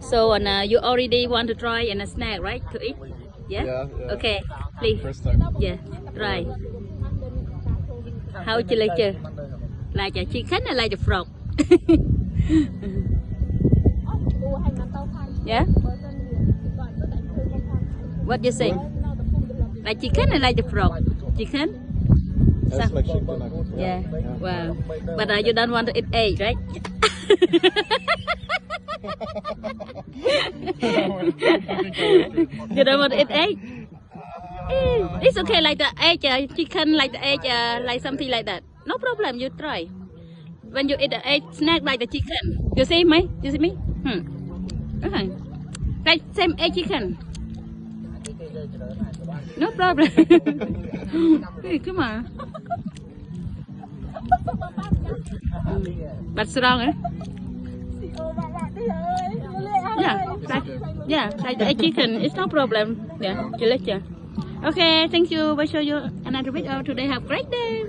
So you already want to try and a snack, right? To eat? Yeah? Yeah. Okay, please. First time. Yeah, try. How would you like to? Like a chicken or like a frog? Yeah? What you think? Like chicken or like a frog? Chicken? That's like chicken. Yeah. Wow. But you don't want to eat egg, right? You don't want to eat egg? It's okay, like the egg, chicken, like the egg, like something like that. No problem, you try. When you eat the egg snack like the chicken, you see me? You see me? Okay. Like same egg chicken. No problem. Hey, come on. But strong, eh? Yeah, like the egg chicken. It's no problem. Yeah, delicious. Okay, thank you. We'll show you another video today. Have a great day.